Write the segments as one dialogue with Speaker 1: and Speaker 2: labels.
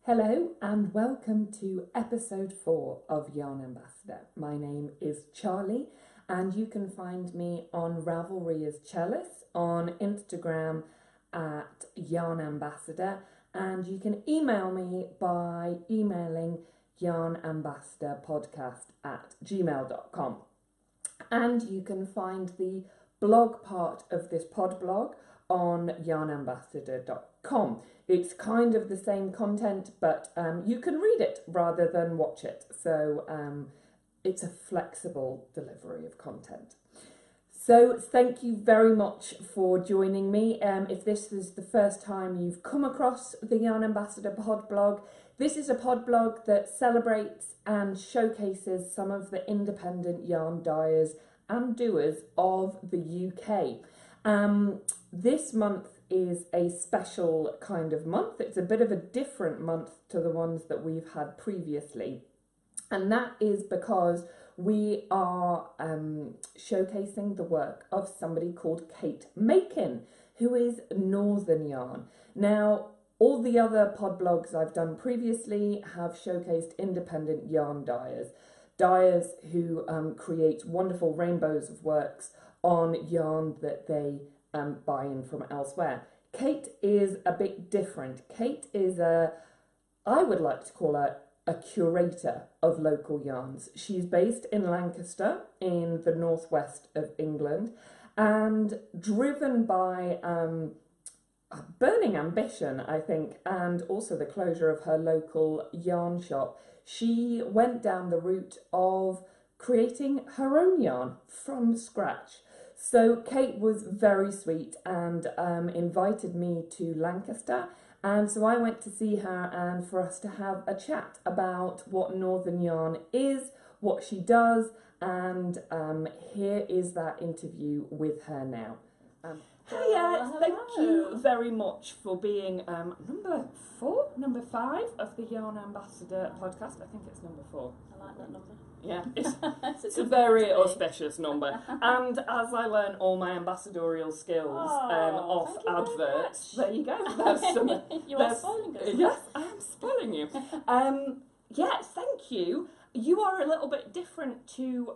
Speaker 1: Hello and welcome to episode 4 of Yarn Ambassador. My name is Charlie and you can find me on Ravelry as Chellis, on Instagram at Yarn Ambassador, and you can email me by emailing yarnambassadorpodcast@gmail.com. And you can find the blog part of this pod blog on yarnambassador.com. It's kind of the same content, but you can read it rather than watch it. So it's a flexible delivery of content. So thank you very much for joining me. If this is the first time you've come across the Yarn Ambassador pod blog, this is a pod blog that celebrates and showcases some of the independent yarn dyers and doers of the UK. This month is a special kind of month. It's a bit of a different month to the ones that we've had previously. And that is because we are showcasing the work of somebody called Kate Makin, who is Northern Yarn. Now, all the other pod blogs I've done previously have showcased independent yarn dyers who create wonderful rainbows of works on yarn that they buy in from elsewhere. Kate is a bit different. Kate is I would like to call her a curator of local yarns. She's based in Lancaster in the northwest of England, and driven by a burning ambition, I think, and also the closure of her local yarn shop, she went down the route of creating her own yarn from scratch. So Kate was very sweet and invited me to Lancaster, and so I went to see her and for us to have a chat about what Northern Yarn is, what she does, and here is that interview with her now. Hiya, thank you very much for being number 5 of the Yarn Ambassador podcast. I think it's number 4.
Speaker 2: I like that number.
Speaker 1: Yeah, it's a very auspicious number. And as I learn all my ambassadorial skills off adverts, there you go. There's some,
Speaker 2: you are spoiling us.
Speaker 1: Yes, I am spoiling you. Yeah, thank you. You are a little bit different to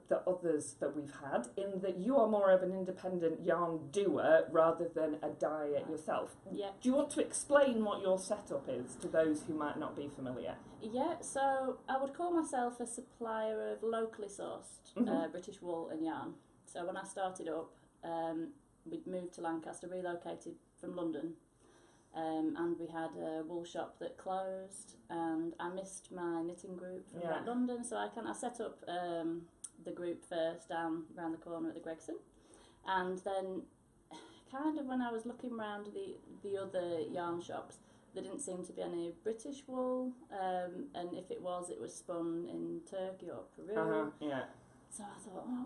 Speaker 1: the others that we've had in that you are more of an independent yarn doer rather than a dyer yourself.
Speaker 2: Yeah.
Speaker 1: Do you want to explain what your setup is to those who might not be familiar?
Speaker 2: Yeah, so I would call myself a supplier of locally sourced British wool and yarn. So when I started up, we'd moved to Lancaster, relocated from London. And we had a wool shop that closed, and I missed my knitting group from London, so I set up the group first down around the corner at the Gregson, and then kind of when I was looking around the other yarn shops, there didn't seem to be any British wool, and if it was spun in Turkey or Peru. So I thought, I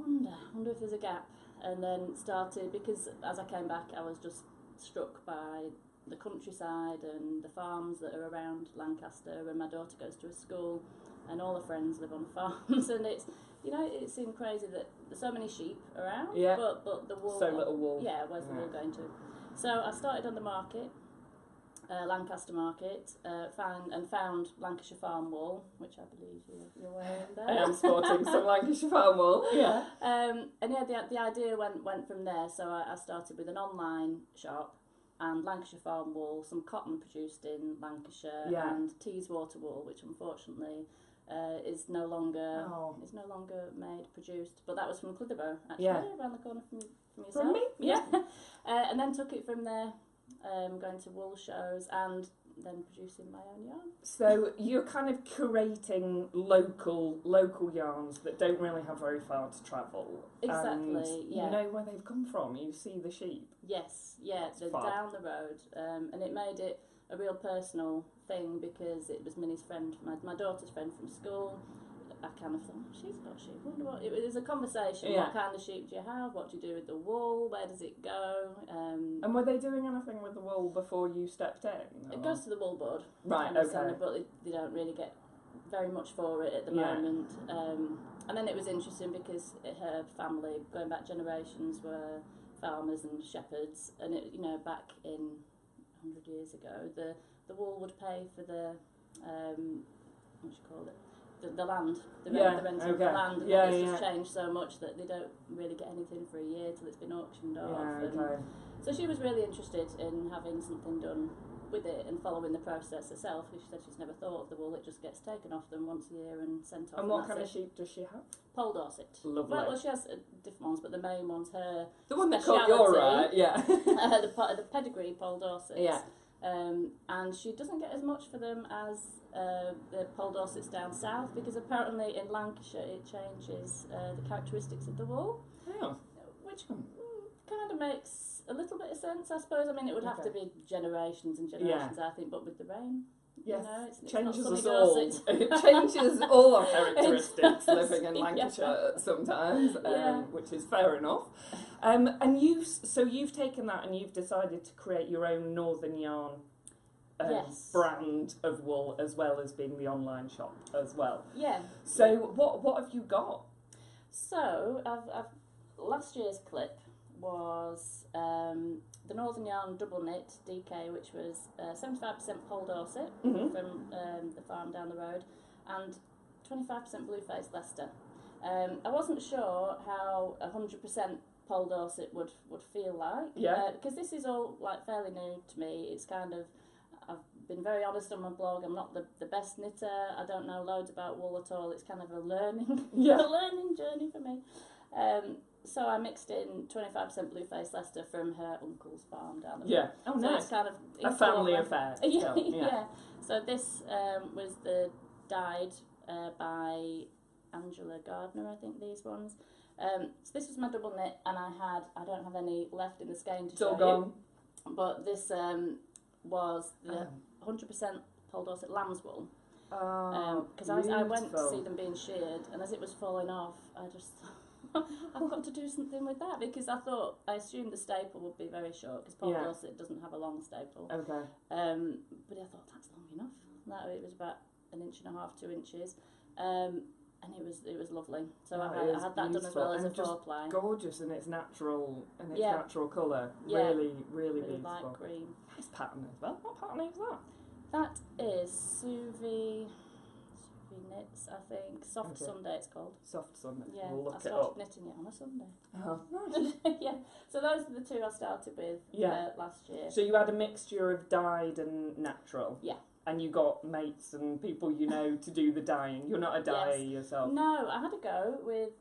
Speaker 2: wonder if there's a gap, and then started, because as I came back I was just struck by the countryside and the farms that are around Lancaster, and my daughter goes to a school and all her friends live on farms, and it's, it seemed crazy that there's so many sheep around, but the wool,
Speaker 1: so little wool.
Speaker 2: Yeah, where's the wool going to? So I started on the market, Lancaster Market, found Lancashire farm wool, which I believe you're wearing there.
Speaker 1: I am sporting some Lancashire farm wool. Yeah.
Speaker 2: The idea went from there. So I started with an online shop and Lancashire farm wool, some cotton produced in Lancashire, and Teeswater wool, which unfortunately is no longer produced. But that was from Clitheroe, actually, around the corner from yourself.
Speaker 1: From me?
Speaker 2: Yeah. And then took it from there, going to wool shows and then producing my own yarn.
Speaker 1: So you're kind of curating local yarns that don't really have very far to travel.
Speaker 2: Exactly,
Speaker 1: and you know where they've come from. You see the sheep.
Speaker 2: Yes, they're down the road, and it made it a real personal thing because it was Minnie's friend, my daughter's friend from school. I kind of thought, she's got sheep. I wonder what it was. A conversation.
Speaker 1: Yeah.
Speaker 2: What kind of sheep do you have? What do you do with the wool? Where does it go?
Speaker 1: And were they doing anything with the wool before you stepped in? Or?
Speaker 2: It goes to the wool board.
Speaker 1: Right. Okay.
Speaker 2: But they don't really get very much for it at the moment. And then it was interesting because her family, going back generations, were farmers and shepherds, and it, back in 100 years ago, the wool would pay for the what do you call it? The land, the
Speaker 1: Yeah,
Speaker 2: rental of the
Speaker 1: okay.
Speaker 2: land, and
Speaker 1: Yeah,
Speaker 2: it's
Speaker 1: yeah.
Speaker 2: just changed so much that they don't really get anything for a year till it's been auctioned off.
Speaker 1: Yeah,
Speaker 2: And
Speaker 1: okay.
Speaker 2: so she was really interested in having something done with it and following the process herself. She said she's never thought of the wool; it just gets taken off them once a year and sent off.
Speaker 1: And what
Speaker 2: that's
Speaker 1: kind of
Speaker 2: it.
Speaker 1: sheep does she have?
Speaker 2: Pole Dorset.
Speaker 1: Lovely.
Speaker 2: Well, she has different ones, but the main one's her
Speaker 1: The one that caught your eye, yeah.
Speaker 2: the pedigree Pole Dorset.
Speaker 1: Yeah.
Speaker 2: And she doesn't get as much for them as the Pole Dorsets down south, because apparently in Lancashire it changes the characteristics of the wool,
Speaker 1: Oh.
Speaker 2: which kind of makes a little bit of sense, I suppose. I mean, it would have to be generations and generations, I think, but with the rain,
Speaker 1: yes,
Speaker 2: you know, it's
Speaker 1: changes
Speaker 2: not
Speaker 1: us all. It changes all our characteristics living in Lancashire sometimes, which is fair enough. And you've taken that and you've decided to create your own Northern Yarn brand of wool, as well as being the online shop as well.
Speaker 2: Yeah.
Speaker 1: So what have you got?
Speaker 2: So I've last year's clip was the Northern Yarn double knit DK, which was 75% Pole Dorset from the farm down the road, and 25% Blueface Leicester. I wasn't sure how 100% Pole Dorset would feel like, because this is all like fairly new to me. It's kind of, I've been very honest on my blog, I'm not the best knitter, I don't know loads about wool at all, it's kind of a learning a learning journey for me. So I mixed in 25% Blueface Leicester from her uncle's farm down the road.
Speaker 1: Yeah. Oh,
Speaker 2: so
Speaker 1: nice.
Speaker 2: It's kind of
Speaker 1: a family affair.
Speaker 2: yeah. So this was dyed by Angela Gardner, I think, these ones. So this was my double knit, and I don't have any left in the skein to show you. But this was the 100% Pole Dorset lamb's wool. Because I went to see them being sheared, and as it was falling off, I just thought, I've got to do something with that, because I assumed the staple would be very short, because Pole Dorset doesn't have a long staple.
Speaker 1: Okay.
Speaker 2: But I thought, that's long enough. It was about 1.5 to 2 inches. And it was lovely. So I had that done as well as a 4-ply.
Speaker 1: Gorgeous in its natural natural colour.
Speaker 2: Yeah.
Speaker 1: Really beautiful.
Speaker 2: Light green.
Speaker 1: Nice pattern as well. What pattern is that?
Speaker 2: That is Suvi Knits, I think. Soft Sunday it's called.
Speaker 1: Soft Sunday.
Speaker 2: Yeah,
Speaker 1: we'll look
Speaker 2: I started knitting it on a Sunday.
Speaker 1: Oh, nice.
Speaker 2: Yeah. So those are the two I started with last year.
Speaker 1: So you had a mixture of dyed and natural. Yeah. And you got mates and people you know to do the dyeing. You're not a dyer yourself.
Speaker 2: No, I had a go with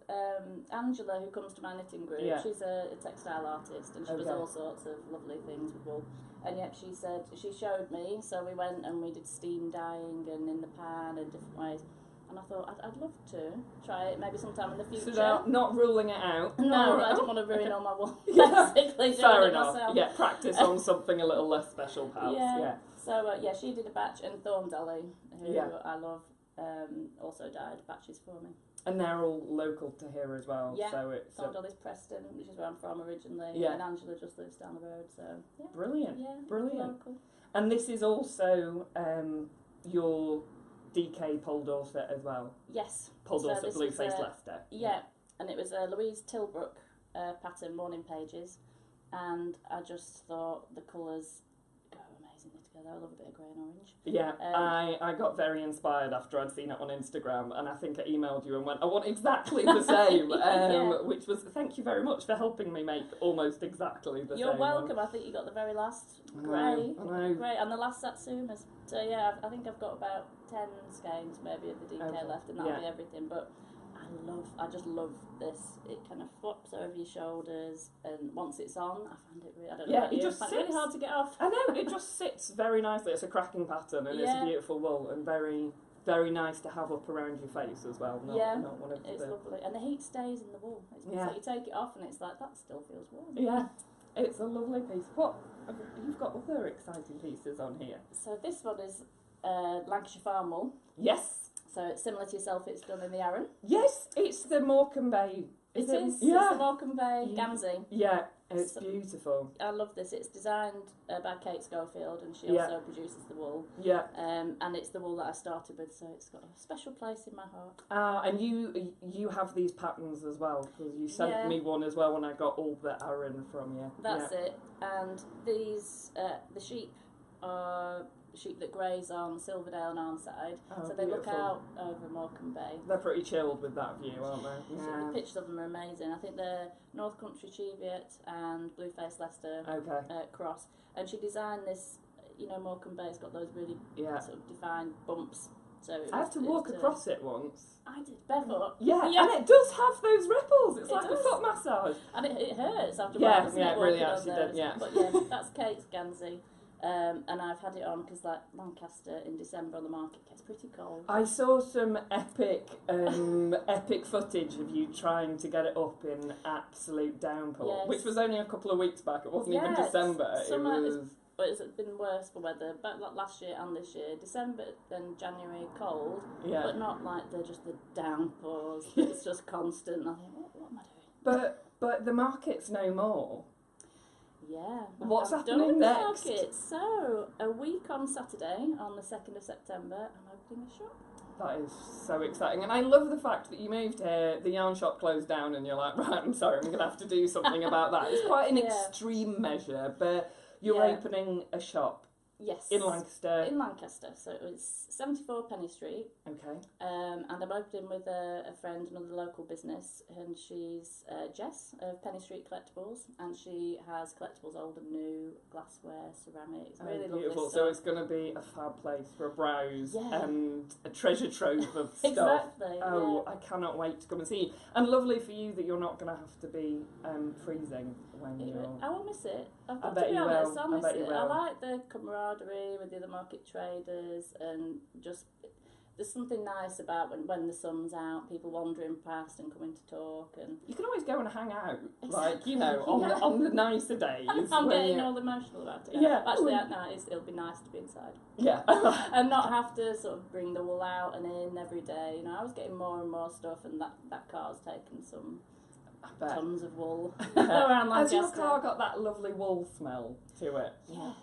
Speaker 2: Angela, who comes to my knitting group.
Speaker 1: Yeah.
Speaker 2: She's a textile artist, and she does all sorts of lovely things with wool. And yet she showed me, so we went and we did steam dyeing and in the pan and different ways. And I thought, I'd love to try it maybe sometime in the future.
Speaker 1: So not ruling it out.
Speaker 2: No, I didn't want to ruin all my wool, basically.
Speaker 1: Fair enough.
Speaker 2: Myself.
Speaker 1: Yeah, practice on something a little less special, perhaps. Yeah.
Speaker 2: So, she did a batch, and Thorndolly, who I love, also dyed batches for me.
Speaker 1: And they're all local to here as well.
Speaker 2: Yeah,
Speaker 1: so it's
Speaker 2: Thorndolly's Preston, which is where I'm from originally, and Angela just lives down the road, so yeah.
Speaker 1: Brilliant.
Speaker 2: Yeah,
Speaker 1: brilliant.
Speaker 2: Local.
Speaker 1: And this is also your DK Pole Dorset as well?
Speaker 2: Yes.
Speaker 1: Pole Dorset Blueface Leicester.
Speaker 2: Yeah, and it was a Louise Tilbrook pattern, Morning Pages, and I just thought the colours go amazingly together. I love a bit of grey and orange.
Speaker 1: Yeah, I got very inspired after I'd seen it on Instagram, and I think I emailed you and went, I want exactly the same, which was, thank you very much for helping me make almost exactly the same.
Speaker 2: You're welcome. I think you got the very last grey, and the last Satsumas. So yeah, I think I've got about 10 skeins maybe of the DK left, and that'll be everything. But I just love this. It kind of flops over your shoulders, and once it's on, I find it really, I don't know about you, I find it really hard to get off.
Speaker 1: I know, it just sits very nicely. It's a cracking pattern, and it's a beautiful wool, and very, very nice to have up around your face as well. Not one of
Speaker 2: it's lovely, and the heat stays in the wool. So you take it off, and it's like, that still feels warm.
Speaker 1: Yeah, it's a lovely piece. What? You've got other exciting pieces on here.
Speaker 2: So this one is Lancashire farm wool.
Speaker 1: Yes.
Speaker 2: So it's similar to yourself, it's done in the Aran.
Speaker 1: Yes, it's the Morecambe Bay.
Speaker 2: It is. Yeah. It's the Morecambe Bay Gansey.
Speaker 1: Yeah, it's beautiful.
Speaker 2: I love this. It's designed by Kate Schofield, and she also produces the wool. Yeah. And it's the wool that I started with, so it's got a special place in my heart.
Speaker 1: And you have these patterns as well, because you sent me one as well when I got all the Aran from you.
Speaker 2: That's it. And these, the sheep are sheep that graze on Silverdale and Arnside,
Speaker 1: Oh,
Speaker 2: so they look
Speaker 1: beautiful.
Speaker 2: out over Morecambe Bay.
Speaker 1: They're pretty chilled with that view, aren't they?
Speaker 2: So the pictures of them are amazing. I think they're North Country Cheviot and Blueface Leicester
Speaker 1: Okay.
Speaker 2: cross. And she designed this, you know, Morecambe Bay's got those really sort of defined bumps. So
Speaker 1: I have to walk across it once.
Speaker 2: I did, barefoot.
Speaker 1: Yeah, and it does have those ripples. It's
Speaker 2: It
Speaker 1: like
Speaker 2: does.
Speaker 1: a foot massage.
Speaker 2: And it hurts after a while, doesn't
Speaker 1: yeah,
Speaker 2: it?
Speaker 1: it really
Speaker 2: walking on
Speaker 1: actually
Speaker 2: those?
Speaker 1: did, yeah.
Speaker 2: But yeah, that's Kate's Gansey. And I've had it on because, like, Lancaster in December on the market gets pretty cold.
Speaker 1: I saw some epic footage of you trying to get it up in absolute downpour, which was only a couple of weeks back. It wasn't even December.
Speaker 2: But it's been worse for weather, but like last year and this year. December and January cold, but not like they're just the downpours. It's just constant. I think, what am I doing?
Speaker 1: But the market's no more.
Speaker 2: Yeah.
Speaker 1: What's
Speaker 2: I'm
Speaker 1: happening
Speaker 2: done with
Speaker 1: next?
Speaker 2: The market. So a week on Saturday, on the 2nd of September, I'm opening a shop.
Speaker 1: That is so exciting, and I love the fact that you moved here, the yarn shop closed down, and you're like, right, I'm sorry, I'm going to have to do something about that. It's quite an extreme measure, but you're opening a shop.
Speaker 2: Yes.
Speaker 1: In Lancaster.
Speaker 2: In Lancaster. So it was 74 Penny Street.
Speaker 1: Okay.
Speaker 2: And I'm opening with a friend, another local business, and she's Jess of Penny Street Collectibles, and she has collectibles old and new, glassware, ceramics, really lovely
Speaker 1: beautiful.
Speaker 2: stuff.
Speaker 1: So it's going to be a fab place for a browse and a treasure trove of stuff.
Speaker 2: Exactly.
Speaker 1: Oh, I cannot wait to come and see you. And lovely for you that you're not going to have to be freezing when you're...
Speaker 2: I will miss it. I've got
Speaker 1: I bet
Speaker 2: to be
Speaker 1: you
Speaker 2: honest,
Speaker 1: will.
Speaker 2: I'll miss
Speaker 1: I bet
Speaker 2: it.
Speaker 1: you will.
Speaker 2: I like the camaraderie with the other market traders, and just there's something nice about when the sun's out, people wandering past and coming to talk, and
Speaker 1: you can always go and hang out,
Speaker 2: exactly.
Speaker 1: like, you know, on the nicer days.
Speaker 2: I'm getting all emotional about it.
Speaker 1: Yeah.
Speaker 2: Actually, at night it'll be nice to be inside.
Speaker 1: Yeah.
Speaker 2: And not have to sort of bring the wool out and in every day. You know, I was getting more and more stuff, and that car's taken some tons of wool around Lancaster.
Speaker 1: Has your car got that lovely wool smell to it?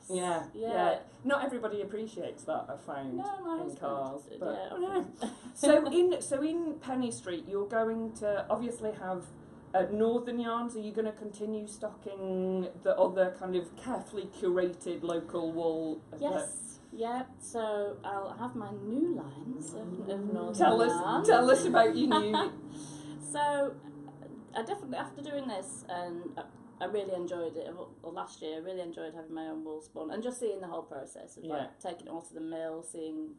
Speaker 2: Yes.
Speaker 1: Yeah. Not everybody appreciates that, I found, in cars. But, So in Penny Street, you're going to obviously have Northern yarns. Are you going to continue stocking the other kind of carefully curated local wool?
Speaker 2: Yes. Yeah, so I'll have my new lines of Northern yarns.
Speaker 1: Tell us about your new...
Speaker 2: So, I definitely, after doing this, and I really enjoyed it, or last year, I really enjoyed having my own wool spun, and just seeing the whole process of like taking it all to the mill, seeing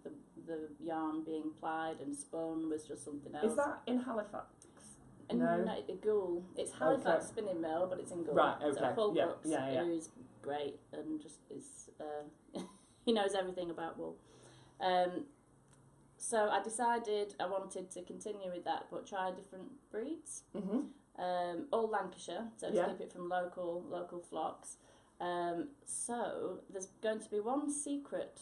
Speaker 2: the yarn being plied and spun was just something else.
Speaker 1: Is that in Halifax?
Speaker 2: No, Goole. It's Halifax Spinning Mill, but it's in Goole.
Speaker 1: Right, okay.
Speaker 2: So Paul Brooks, who's great and just is, he knows everything about wool. So I decided I wanted to continue with that, but try different breeds.
Speaker 1: Mm-hmm.
Speaker 2: All Lancashire, so to keep it from local flocks. So there's going to be one secret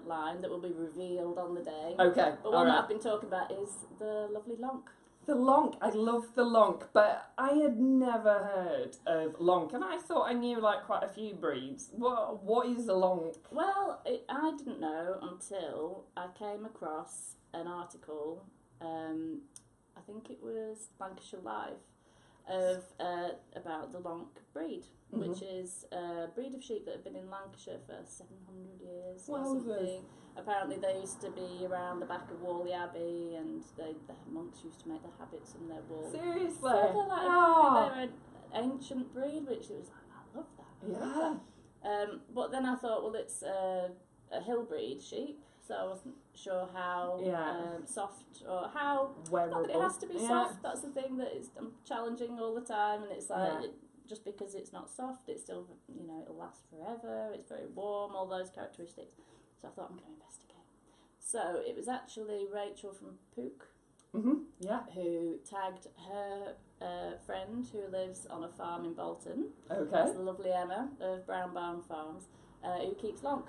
Speaker 2: line that will be revealed on the day.
Speaker 1: Okay.
Speaker 2: But one that I've been talking about is the lovely lonk.
Speaker 1: The lonk. I love the lonk, but I had never heard of lonk, and I thought I knew like quite a few breeds. What is a lonk?
Speaker 2: Well, I didn't know until I came across an article, I think it was Lancashire Live, of about the lonk breed, which is a breed of sheep that have been in Lancashire for 700 years or something. Apparently they used to be around the back of Whalley Abbey, and the monks used to make their habits from their wool.
Speaker 1: Seriously?
Speaker 2: So they're an ancient breed, which it was like, I love that.
Speaker 1: Yeah.
Speaker 2: But then I thought, well, it's a hill breed sheep, so I wasn't sure how soft or how
Speaker 1: wearable.
Speaker 2: Not that it has to be soft. That's the thing that I'm challenging all the time, and it's like just because it's not soft, it's still, you know, it'll last forever. It's very warm, all those characteristics. So I thought, I'm going to investigate. So it was actually Rachel from Pook, who tagged her friend who lives on a farm in Bolton. Okay. That's the lovely Emma of Brown Barn Farms, who keeps lonk.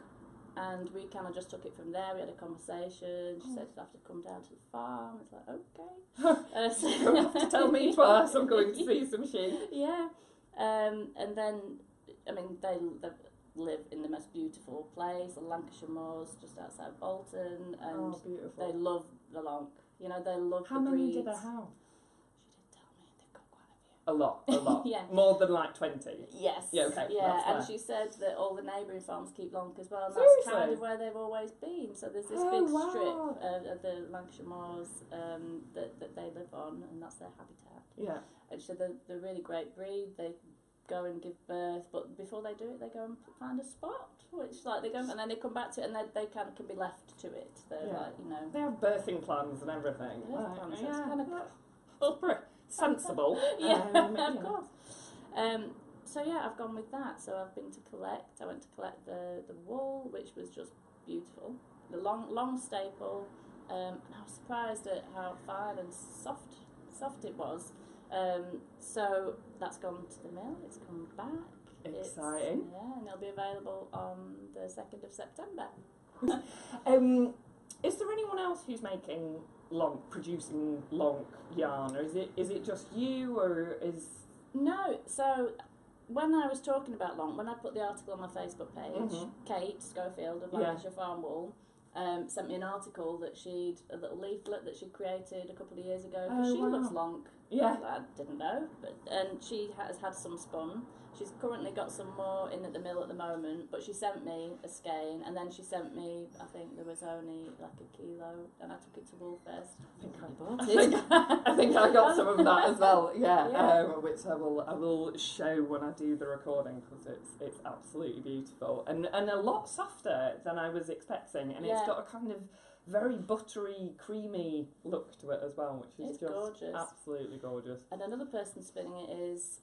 Speaker 2: And we kind of just took it from there. We had a conversation. She said she'd have to come down to the farm. It's like, okay.
Speaker 1: So you don't have to tell me twice. I'm going to see some sheep.
Speaker 2: Yeah. And then, I mean, they live in the most beautiful place, the Lancashire Moors, just outside Bolton. And they love the lonk. You know, they love the breeds.
Speaker 1: How many did they have?
Speaker 2: She did tell me. They've got quite a few.
Speaker 1: A lot.
Speaker 2: Yeah.
Speaker 1: More than like 20.
Speaker 2: Yes.
Speaker 1: Yeah, okay.
Speaker 2: Yeah,
Speaker 1: That's
Speaker 2: and
Speaker 1: fair.
Speaker 2: she said that all the neighbouring farms keep lonk as well, and
Speaker 1: Seriously?
Speaker 2: that's kind of where they've always been. So there's this big strip of the Lancashire moors that they live on, and that's their habitat.
Speaker 1: Yeah.
Speaker 2: And so they're really great breed. They go and give birth, but before they do it, they go and find a spot, which like they go and then they come back to it, and they can be left to it. They're like, you know,
Speaker 1: they have birthing plans and everything.
Speaker 2: Birth plans,
Speaker 1: Yeah.
Speaker 2: it's kind of
Speaker 1: sensible.
Speaker 2: Of course. So yeah, I've gone with that. So I've been to collect. I went to collect the wool, which was just beautiful. The long staple, and I was surprised at how fine and soft it was. So that's gone to the mill. It's come back.
Speaker 1: Exciting.
Speaker 2: And it'll be available on the 2nd of September.
Speaker 1: Is there anyone else who's producing lonk yarn, or is it just you, or is...
Speaker 2: No, so when I was talking about lonk, when I put the article on my Facebook page, Kate Schofield of Lancashire Farm Wool sent me an article a little leaflet that she'd created a couple of years ago, because she loves lonk.
Speaker 1: Yeah.
Speaker 2: I didn't know, and she has had some spun. She's currently got some more in at the mill at the moment, but she sent me a skein, and then she sent me, I think there was only like a kilo, and I took it to Woolfest. I think I bought it.
Speaker 1: I think I got some of that as well, which I will show when I do the recording, because it's absolutely beautiful, and a lot softer than I was expecting, and it's got a kind of very buttery, creamy look to it as well, which is just
Speaker 2: gorgeous.
Speaker 1: Absolutely gorgeous.
Speaker 2: And another person spinning it is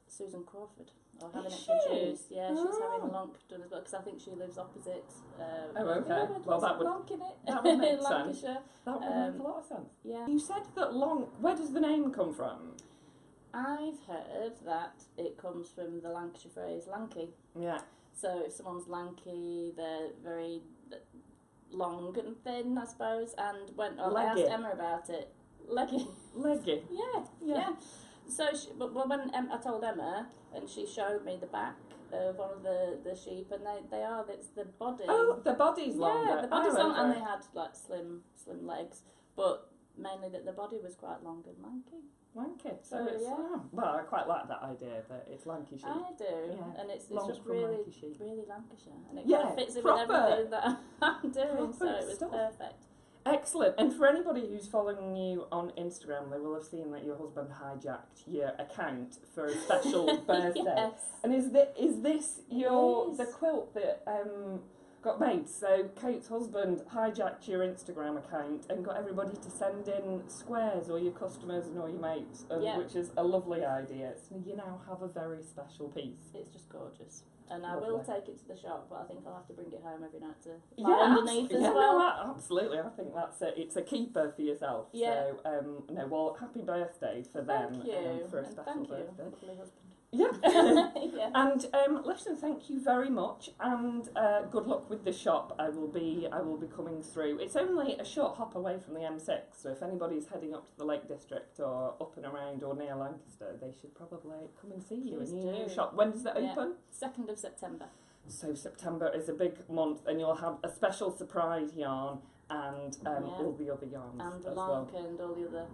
Speaker 2: Susan Crawford, or having it produced. Yeah, she's having a lonk done as well, because I think she lives opposite.
Speaker 1: Okay. Well, that would
Speaker 2: lonk in it.
Speaker 1: That would make
Speaker 2: Lancashire.
Speaker 1: sense. That would make a lot of sense.
Speaker 2: Yeah.
Speaker 1: You said that lonk. Where does the name come from?
Speaker 2: I've heard that it comes from the Lancashire phrase lanky.
Speaker 1: Yeah.
Speaker 2: So if someone's lanky, they're very long and thin, I suppose. And I asked Emma about it. Leggy. Yeah. So when I told Emma, and she showed me the back of one of the sheep, and it's the body.
Speaker 1: Oh, the body's longer.
Speaker 2: Yeah, the body's long, and they had like slim legs, but mainly that the body was quite long and lanky.
Speaker 1: Lanky. So it's well, I quite like that idea that it's Lancashire.
Speaker 2: I do, and it's just really Lancashire, and it kind of fits in
Speaker 1: proper.
Speaker 2: with everything that I'm doing.
Speaker 1: Proper
Speaker 2: So it was
Speaker 1: stuff.
Speaker 2: perfect.
Speaker 1: Excellent. And for anybody who's following you on Instagram, they will have seen that your husband hijacked your account for a special birthday.
Speaker 2: Yes.
Speaker 1: And is this the quilt that got made? So Kate's husband hijacked your Instagram account and got everybody to send in squares, or your customers and all your mates, which is a lovely idea. So you now have a very special piece.
Speaker 2: It's just gorgeous. And
Speaker 1: Lovely.
Speaker 2: I will take it to the shop, but I think I'll have to bring it home every night to lie underneath as well.
Speaker 1: No, absolutely. I think it's a keeper for yourself.
Speaker 2: Yeah.
Speaker 1: So, happy birthday for them.
Speaker 2: Thank you.
Speaker 1: For a special birthday.
Speaker 2: Lovely husband.
Speaker 1: Yeah.
Speaker 2: Yeah.
Speaker 1: And listen, thank you very much, and good luck with the shop. I will be coming through. It's only a short hop away from the M6, so if anybody's heading up to the Lake District or up and around or near Lancaster, they should probably come and see you in your new shop. When does it open?
Speaker 2: 2nd of September.
Speaker 1: So September is a big month, and you'll have a special surprise yarn and all the other yarns
Speaker 2: and the
Speaker 1: as
Speaker 2: lonk
Speaker 1: well.
Speaker 2: and all the other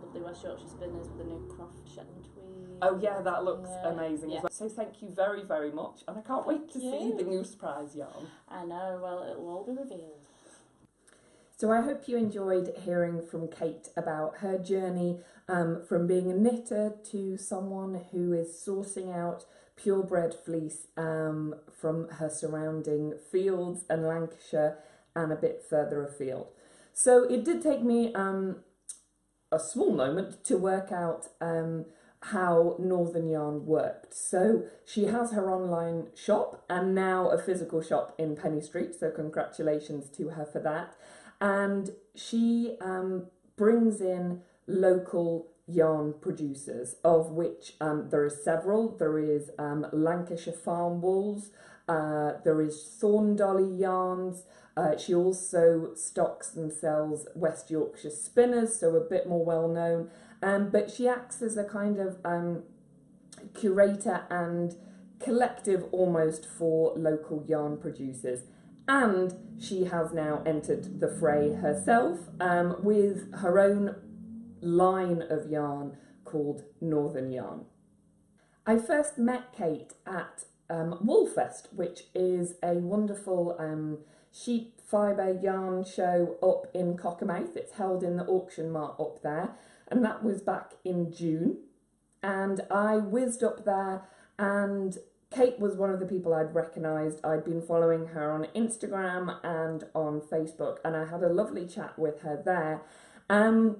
Speaker 2: lovely West Yorkshire spinners with the new Croft Shetland tweed.
Speaker 1: Oh yeah, that looks amazing as well. So thank you very, very much, and I can't wait to see the new surprise yarn.
Speaker 2: I know, well, it will all be revealed.
Speaker 1: So I hope you enjoyed hearing from Kate about her journey from being a knitter to someone who is sourcing out purebred fleece from her surrounding fields and Lancashire and a bit further afield. So it did take me a small moment to work out how Northern Yarn worked. So she has her online shop and now a physical shop in Penny Street, so congratulations to her for that. And she brings in local yarn producers, of which there are several. There is Lancashire Farm Wools, there is Thorndolly Yarns. She also stocks and sells West Yorkshire Spinners, so a bit more well known. But she acts as a kind of curator and collective almost for local yarn producers. And she has now entered the fray herself with her own line of yarn called Northern Yarn. I first met Kate at Woolfest, which is a wonderful sheep fibre yarn show up in Cockermouth. It's held in the auction mart up there, and that was back in June. And I whizzed up there, and Kate was one of the people I'd recognised. I'd been following her on Instagram and on Facebook, and I had a lovely chat with her there. And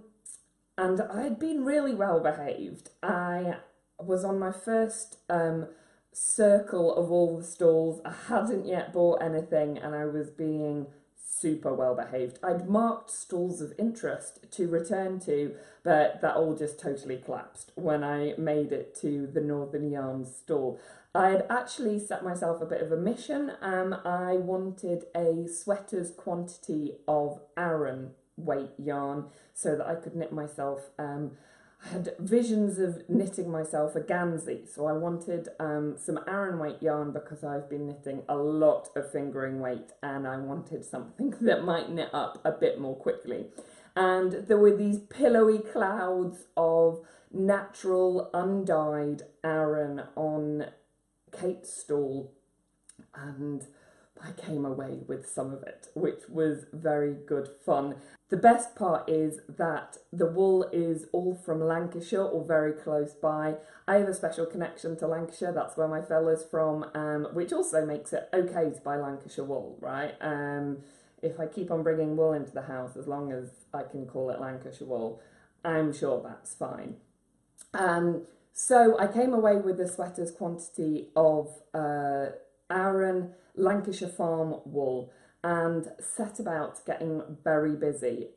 Speaker 1: I'd been really well behaved. I was on my first circle of all the stalls. I hadn't yet bought anything, and I was being super well behaved. I'd marked stalls of interest to return to, but that all just totally collapsed when I made it to the Northern Yarn stall. I had actually set myself a bit of a mission. I wanted a sweater's quantity of Aran weight yarn so that I could knit myself. I had visions of knitting myself a Gansey, so I wanted some Aran weight yarn because I've been knitting a lot of fingering weight, and I wanted something that might knit up a bit more quickly. And there were these pillowy clouds of natural undyed Aran on Kate's stall, and I came away with some of it, which was very good fun. The best part is that the wool is all from Lancashire or very close by. I have a special connection to Lancashire, that's where my fella's from, which also makes it okay to buy Lancashire wool, right? If I keep on bringing wool into the house, as long as I can call it Lancashire wool, I'm sure that's fine. So I came away with a sweater's quantity of Aran Lancashire farm wool and set about getting very busy.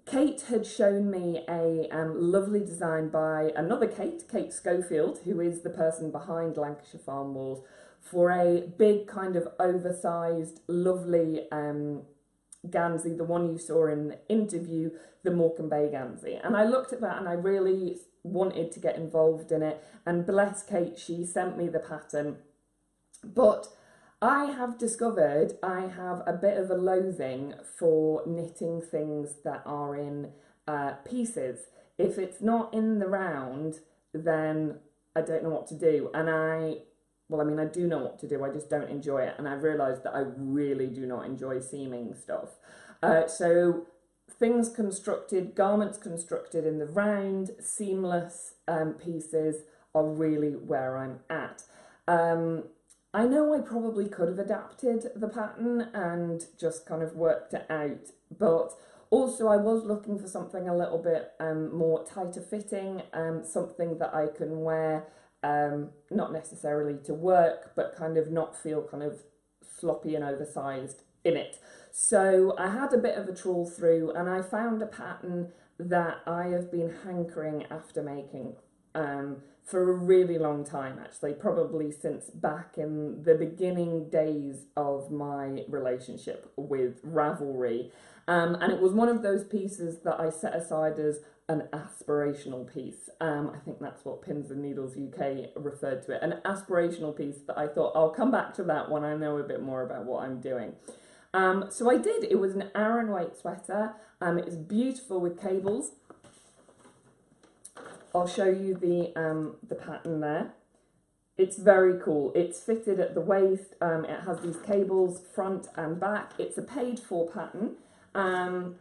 Speaker 1: Kate had shown me a lovely design by another Kate Schofield, who is the person behind Lancashire Farm Wools, for a big kind of oversized, lovely Gansey, the one you saw in the interview, the Morecambe Bay Gansey. And I looked at that and I really wanted to get involved in it. And bless Kate, she sent me the pattern. But I have discovered I have a bit of a loathing for knitting things that are in pieces. If it's not in the round, then I don't know what to do. And I do know what to do, I just don't enjoy it. And I've realised that I really do not enjoy seaming stuff. So things constructed, garments constructed in the round, seamless pieces are really where I'm at. I know I probably could have adapted the pattern and just kind of worked it out, but also I was looking for something a little bit more tighter fitting, something that I can wear, not necessarily to work, but kind of not feel kind of sloppy and oversized in it. So I had a bit of a trawl through and I found a pattern that I have been hankering after making for a really long time, actually, probably since back in the beginning days of my relationship with Ravelry. And it was one of those pieces that I set aside as an aspirational piece. I think that's what Pins and Needles UK referred to it, an aspirational piece that I thought I'll come back to that when I know a bit more about what I'm doing. So I did. It was an Aran weight sweater. It was beautiful with cables. I'll show you the pattern there. It's very cool. It's fitted at the waist. It has these cables front and back. It's a paid for pattern. And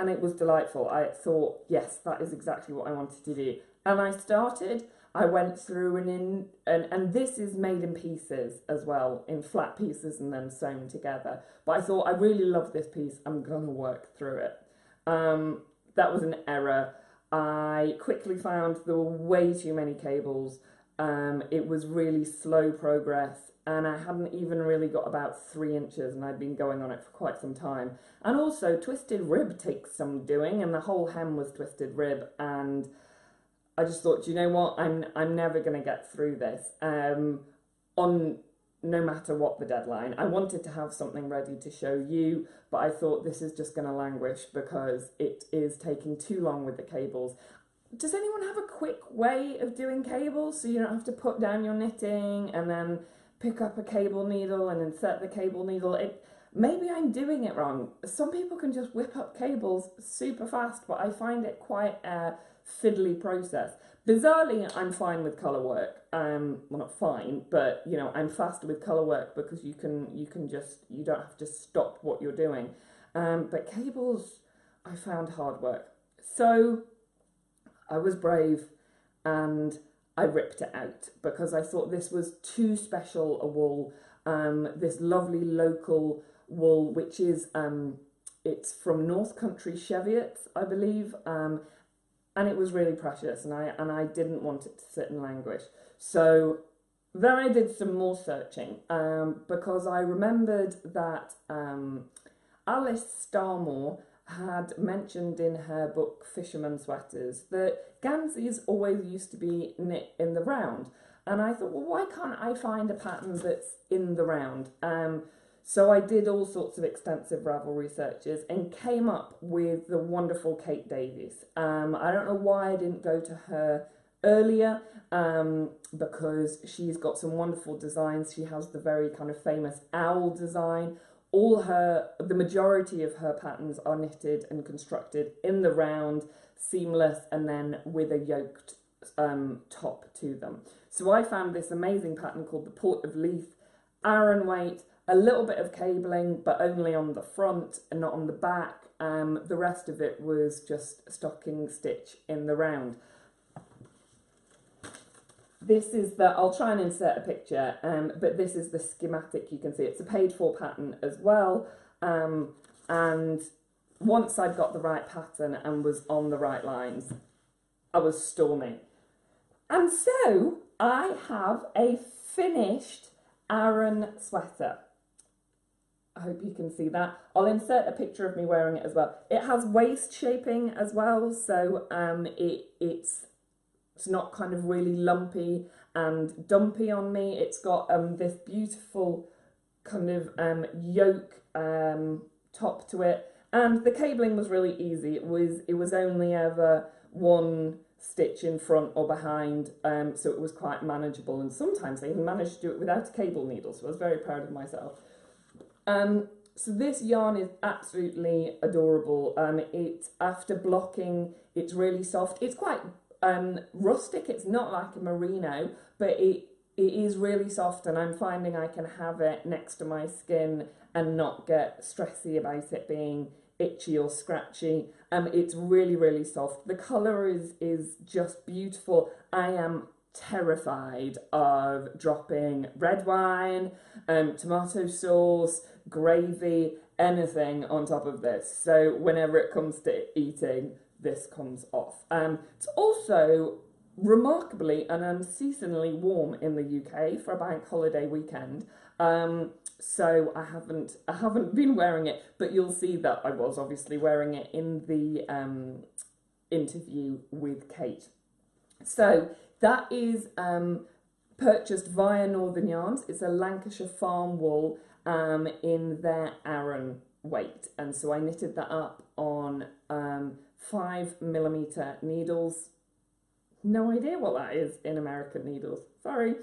Speaker 1: it was delightful. I thought, yes, that is exactly what I wanted to do. And I went through and this is made in pieces as well, in flat pieces and then sewn together. But I thought, I really love this piece. I'm gonna work through it. That was an error. I quickly found there were way too many cables. It was really slow progress, and I hadn't even really got about 3 inches, and I'd been going on it for quite some time. And also, twisted rib takes some doing, and the whole hem was twisted rib, and I just thought, do you know what, I'm never going to get through this, on no matter what the deadline. I wanted to have something ready to show you, but I thought this is just going to languish because it is taking too long with the cables. Does anyone have a quick way of doing cables so you don't have to put down your knitting and then pick up a cable needle and insert the cable needle? Maybe I'm doing it wrong. Some people can just whip up cables super fast, but I find it quite fiddly process. Bizarrely, I'm fine with colour work. Well, not fine, but you know, I'm faster with colour work because you don't have to stop what you're doing. But cables, I found hard work. So I was brave and I ripped it out because I thought this was too special a wool. This lovely local wool, which is it's from North Country Cheviots, I believe. And it was really precious, and I didn't want it to sit and languish. So then I did some more searching because I remembered that Alice Starmore had mentioned in her book Fisherman Sweaters that Ganseys always used to be knit in the round. And I thought, well, why can't I find a pattern that's in the round? So I did all sorts of extensive Ravelry searches and came up with the wonderful Kate Davies. I don't know why I didn't go to her earlier because she's got some wonderful designs. She has the very kind of famous owl design. The majority of her patterns are knitted and constructed in the round, seamless, and then with a yoked top to them. So I found this amazing pattern called the Port of Leith, Aran weight, a little bit of cabling, but only on the front and not on the back. The rest of it was just stocking stitch in the round. This is I'll try and insert a picture, but this is the schematic. You can see it's a page 4 pattern as well. And once I'd got the right pattern and was on the right lines, I was storming. And so I have a finished Aran sweater. I hope you can see that. I'll insert a picture of me wearing it as well. It has waist shaping as well, so it's not kind of really lumpy and dumpy on me. It's got this beautiful kind of yoke top to it, and the cabling was really easy. It was only ever one stitch in front or behind, so it was quite manageable, and sometimes I even managed to do it without a cable needle, so I was very proud of myself. So this yarn is absolutely adorable. After blocking, it's really soft. It's quite rustic. It's not like a merino, but it is really soft, and I'm finding I can have it next to my skin and not get stressy about it being itchy or scratchy. It's really, really soft. The colour is just beautiful. I am terrified of dropping red wine, tomato sauce, gravy, anything on top of this. So whenever it comes to eating, this comes off. It's also remarkably and unseasonably warm in the UK for a bank holiday weekend. So I haven't been wearing it, but you'll see that I was obviously wearing it in the interview with Kate. So that is purchased via Northern Yarns. It's a Lancashire farm wool in their Aran weight. And so I knitted that up on 5mm needles. No idea what that is in American needles. Sorry.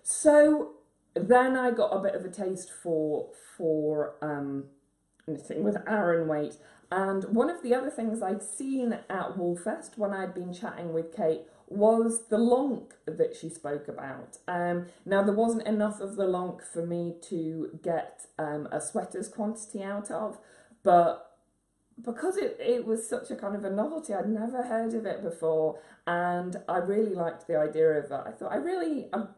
Speaker 1: So then I got a bit of a taste for knitting with Aran weight. And one of the other things I'd seen at Woolfest when I'd been chatting with Kate was the lonk that she spoke about. Now, there wasn't enough of the lonk for me to get a sweater's quantity out of, but because it was such a kind of a novelty, I'd never heard of it before, and I really liked the idea of it. I thought, I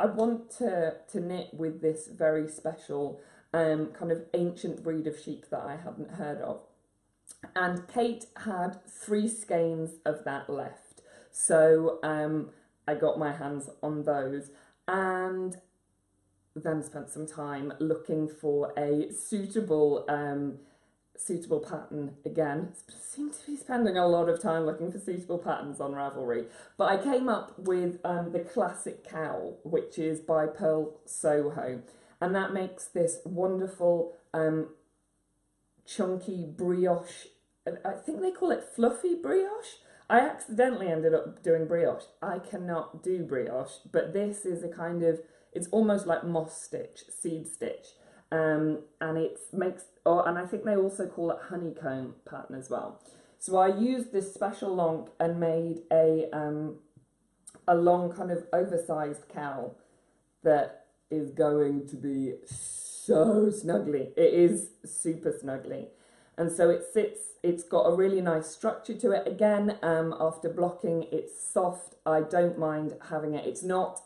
Speaker 1: want to knit with this very special kind of ancient breed of sheep that I hadn't heard of. And Kate had 3 skeins of that left. So I got my hands on those and then spent some time looking for a suitable pattern again. Seem to be spending a lot of time looking for suitable patterns on Ravelry. But I came up with the classic cowl, which is by Pearl Soho. And that makes this wonderful chunky brioche. I think they call it fluffy brioche. I accidentally ended up doing brioche. I cannot do brioche, but this is a kind of, it's almost like moss stitch, seed stitch. And it makes, and I think they also call it honeycomb pattern as well. So I used this special lonk and made a long kind of oversized cowl that is going to be so snuggly. It is super snuggly. And so it's got a really nice structure to it. Again, after blocking, it's soft. I don't mind having it. It's not,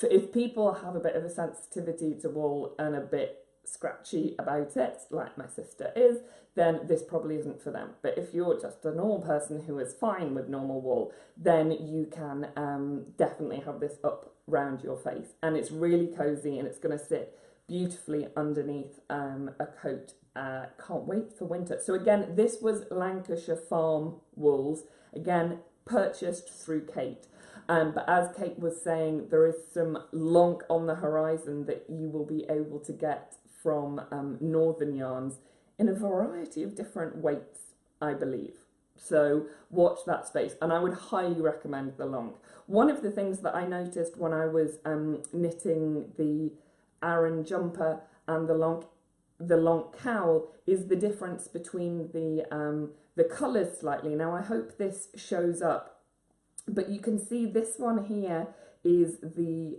Speaker 1: if people have a bit of a sensitivity to wool and a bit scratchy about it, like my sister is, then this probably isn't for them. But if you're just a normal person who is fine with normal wool, then you can definitely have this up round your face. And it's really cozy, and it's going to sit beautifully underneath a coat. Can't wait for winter. So again, this was Lancashire Farm wools, again purchased through Kate. But as Kate was saying, there is some lonk on the horizon that you will be able to get from Northern Yarns in a variety of different weights, I believe. So watch that space, and I would highly recommend the lonk. One of the things that I noticed when I was knitting the Aran jumper and the lonk cowl is the difference between the colours slightly. Now I hope this shows up, but you can see this one here is the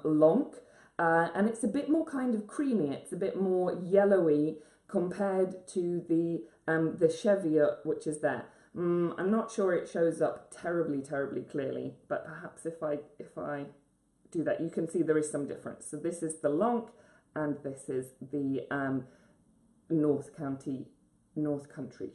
Speaker 1: lonk, and it's a bit more kind of creamy. It's a bit more yellowy compared to the cheviot, which is there. I'm not sure it shows up terribly clearly, but perhaps if I do that, you can see there is some difference. So this is the lonk, and this is the North Country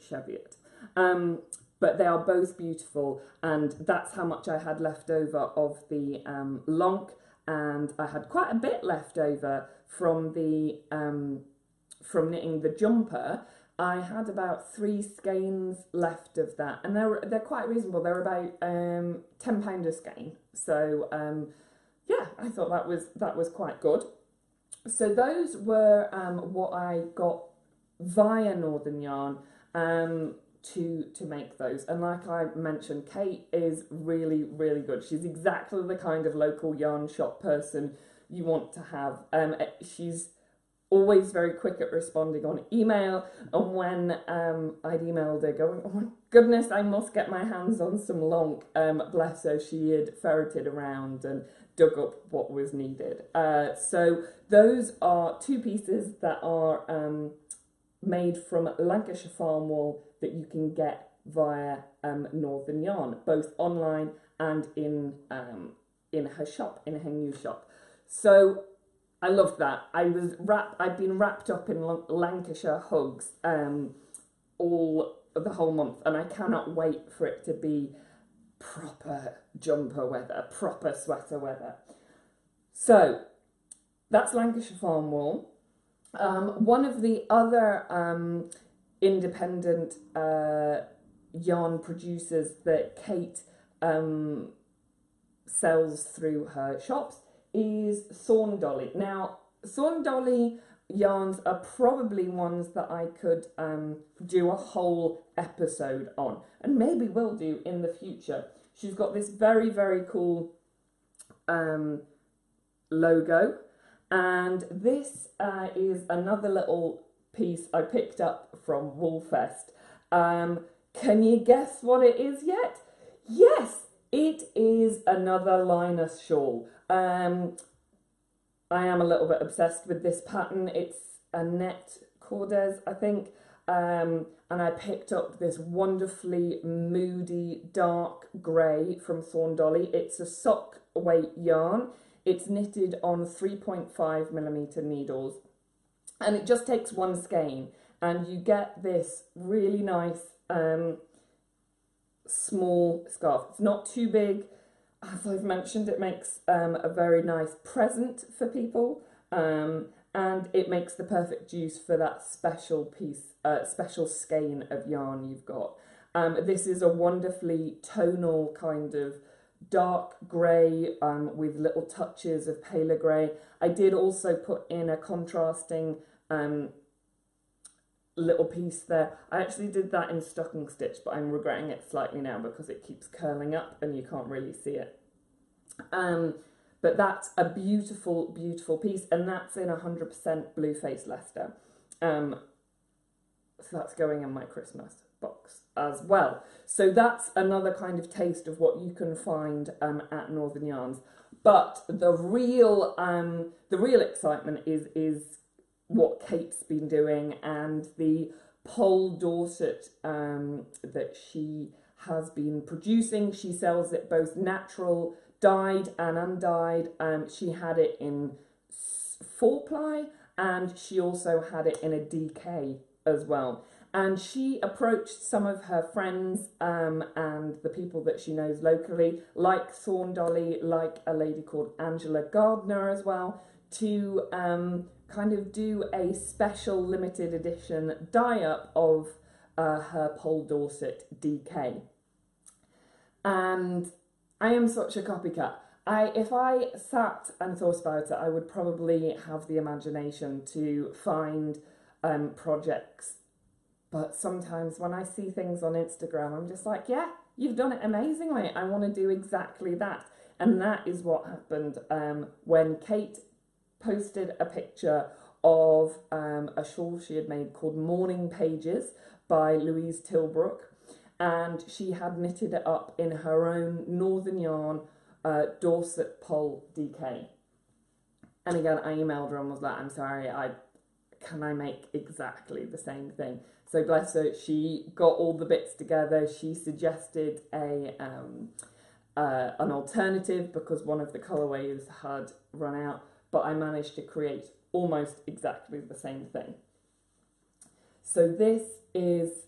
Speaker 1: cheviot. But they are both beautiful, and that's how much I had left over of the lonk, and I had quite a bit left over from the from knitting the jumper. I had about 3 skeins left of that, and they're quite reasonable. They're about £10 a skein. So yeah, I thought that was quite good. So those were what I got via Northern Yarn to make those. And like I mentioned, Kate is really good. She's exactly the kind of local yarn shop person you want to have. She's always very quick at responding on email, and when I'd emailed her going, oh my goodness, I must get my hands on some lonk, bless her, she had ferreted around and dug up what was needed. So those are 2 pieces that are made from Lancashire Farm wool that you can get via Northern Yarn, both online and in her shop, in her new shop. So I loved that. I'd been wrapped up in Lancashire hugs all the whole month, and I cannot wait for it to be proper jumper weather, proper sweater weather. So that's Lancashire Farm wool. One of the other independent yarn producers that Kate sells through her shops is Thorn Dolly. Now, Thorn Dolly yarns are probably ones that I could do a whole episode on, and maybe will do in the future. She's got this very cool logo, and this is another little piece I picked up from Woolfest. Can you guess what it is yet? Yes, it is another Linus shawl. I am a little bit obsessed with this pattern. It's a net Cordes, I think, and I picked up this wonderfully moody dark grey from Thorn Dolly. It's a sock weight yarn. It's knitted on 3.5mm needles, and it just takes 1 skein, and you get this really nice small scarf. It's not too big. As I've mentioned, it makes a very nice present for people, and it makes the perfect use for that special piece, special skein of yarn you've got. This is a wonderfully tonal kind of dark grey with little touches of paler grey. I did also put in a contrasting little piece there. I actually did that in stocking stitch, but I'm regretting it slightly now because it keeps curling up and you can't really see it. But that's a beautiful piece, and that's in 100% blue face Leicester. So that's going in my Christmas. box as well. So that's another kind of taste of what you can find at Northern Yarns. But the real excitement is what Kate's been doing, and the Pole Dorset that she has been producing. She sells it both natural, dyed and undyed. She had it in 4-ply, and she also had it in a DK as well. And she approached some of her friends and the people that she knows locally, like Thorn Dolly, like a lady called Angela Gardner as well, to kind of do a special limited edition dye-up of her Pole Dorset DK. And I am such a copycat. If I sat and thought about it, I would probably have the imagination to find projects. But sometimes when I see things on Instagram, I'm just like, yeah, you've done it amazingly. I want to do exactly that. And that is what happened when Kate posted a picture of a shawl she had made called Morning Pages by Louise Tilbrook. And she had knitted it up in her own Northern Yarn Dorset Pole DK. And again, I emailed her and was like, I'm sorry, can I make exactly the same thing? So bless her, she got all the bits together. She suggested an alternative because one of the colourways had run out, but I managed to create almost exactly the same thing. So this is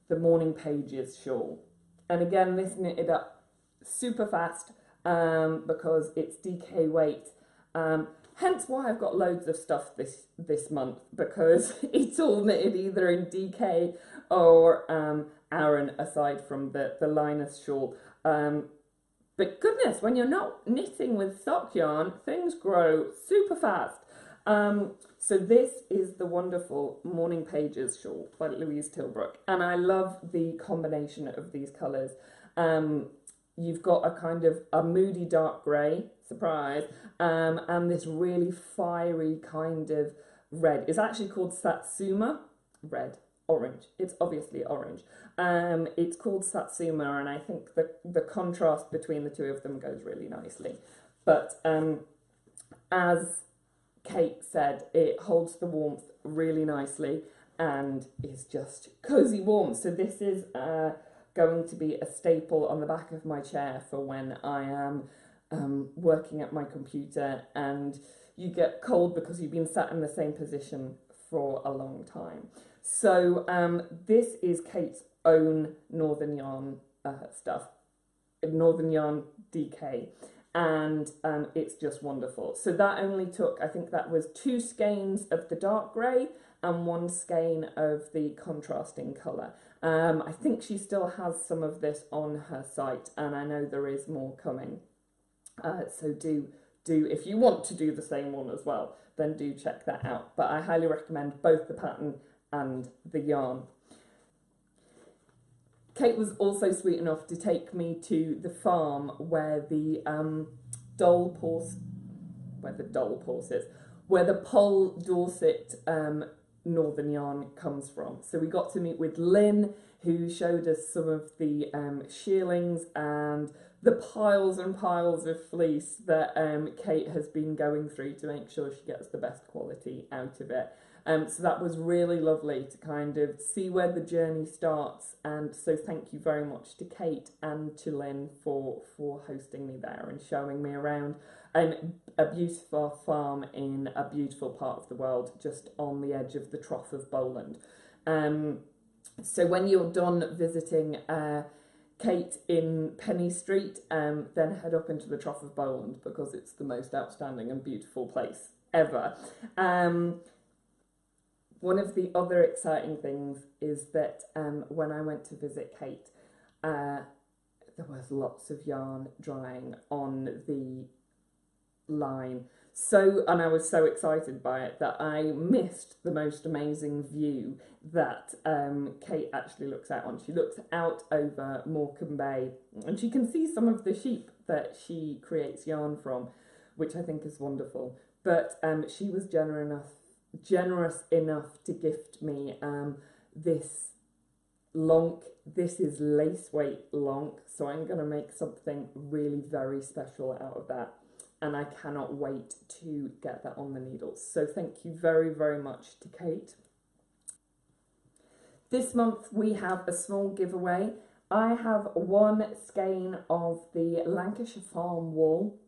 Speaker 1: the Morning Pages shawl. And again, this knitted up super fast because it's DK weight. Hence why I've got loads of stuff this month, because it's all knitted either in DK or Aran, aside from the Linus shawl. But goodness, when you're not knitting with stock yarn, things grow super fast. So this is the wonderful Morning Pages shawl by Louise Tilbrook, and I love the combination of these colours. You've got a kind of a moody dark grey, surprise, and this really fiery kind of red. It's actually called Satsuma, orange. It's obviously orange. It's called Satsuma, and I think the contrast between the two of them goes really nicely. But as Kate said, it holds the warmth really nicely and is just cosy warm. So this is going to be a staple on the back of my chair for when I am working at my computer and you get cold because you've been sat in the same position for a long time. So this is Kate's own Northern Yarn stuff, Northern Yarn DK, and it's just wonderful. So that only took, I think that was 2 skeins of the dark grey and 1 skein of the contrasting colour. I think she still has some of this on her site, and I know there is more coming. So do if you want to do the same one as well, then do check that out. But I highly recommend both the pattern and the yarn. Kate was also sweet enough to take me to the farm where the Pole Dorset Northern Yarn comes from. So we got to meet with Lynn, who showed us some of the shearlings and the piles and piles of fleece that Kate has been going through to make sure she gets the best quality out of it. So that was really lovely to kind of see where the journey starts, and so thank you very much to Kate and to Lynn for hosting me there and showing me around a beautiful farm in a beautiful part of the world, just on the edge of the Trough of Bowland. So when you're done visiting Kate in Penny Street, then head up into the Trough of Bowland because it's the most outstanding and beautiful place ever. One of the other exciting things is that when I went to visit Kate, there was lots of yarn drying on the line. And I was so excited by it that I missed the most amazing view that Kate actually looks out on. She looks out over Morecambe Bay, and she can see some of the sheep that she creates yarn from, which I think is wonderful. But she was generous enough to gift me this lonk. This is lace weight lonk, so I'm going to make something really very special out of that, and I cannot wait to get that on the needles. So thank you very, very much to Kate. This month we have a small giveaway. I have one skein of the Lancashire Farm wool,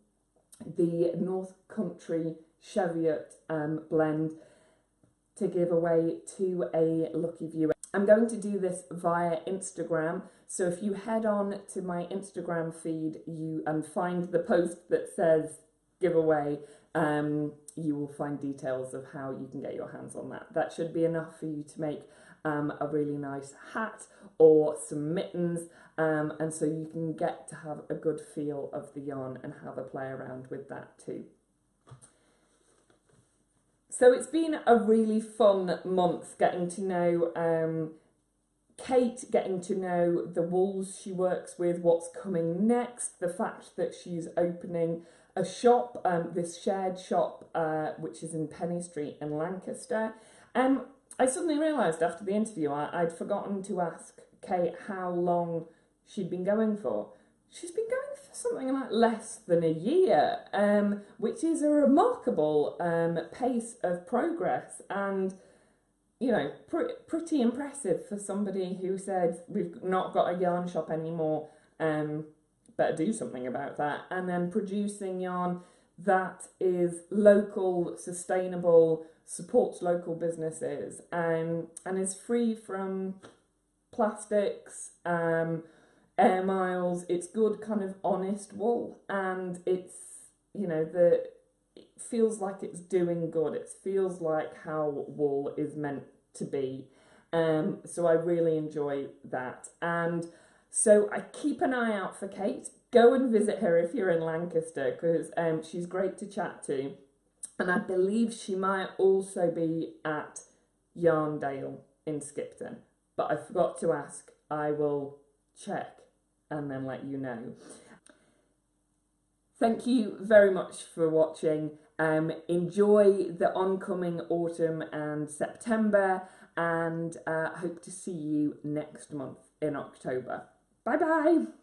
Speaker 1: the North Country Cheviot blend, to give away to a lucky viewer. I'm going to do this via Instagram, so if you head on to my Instagram feed and find the post that says giveaway, you will find details of how you can get your hands on that. That should be enough for you to make a really nice hat or some mittens, and so you can get to have a good feel of the yarn and have a play around with that too. So it's been a really fun month getting to know Kate, getting to know the wools she works with, what's coming next, the fact that she's opening a shop, this shared shop, which is in Penny Street in Lancaster. I suddenly realised after the interview I'd forgotten to ask Kate how long she'd been going for. She's been going for something like less than a year, which is a remarkable pace of progress, and you know, pretty impressive for somebody who said, we've not got a yarn shop anymore, better do something about that, and then producing yarn that is local, sustainable, supports local businesses, and is free from plastics, air miles. It's good kind of honest wool, and it's, you know, it feels like it's doing good. It feels like how wool is meant to be. So I really enjoy that. And so I keep an eye out for Kate. Go and visit her if you're in Lancaster, because she's great to chat to. And I believe she might also be at Yarndale in Skipton. But I forgot to ask. I will check and then let you know. Thank you very much for watching. Enjoy the oncoming autumn and September, and hope to see you next month in October. Bye bye.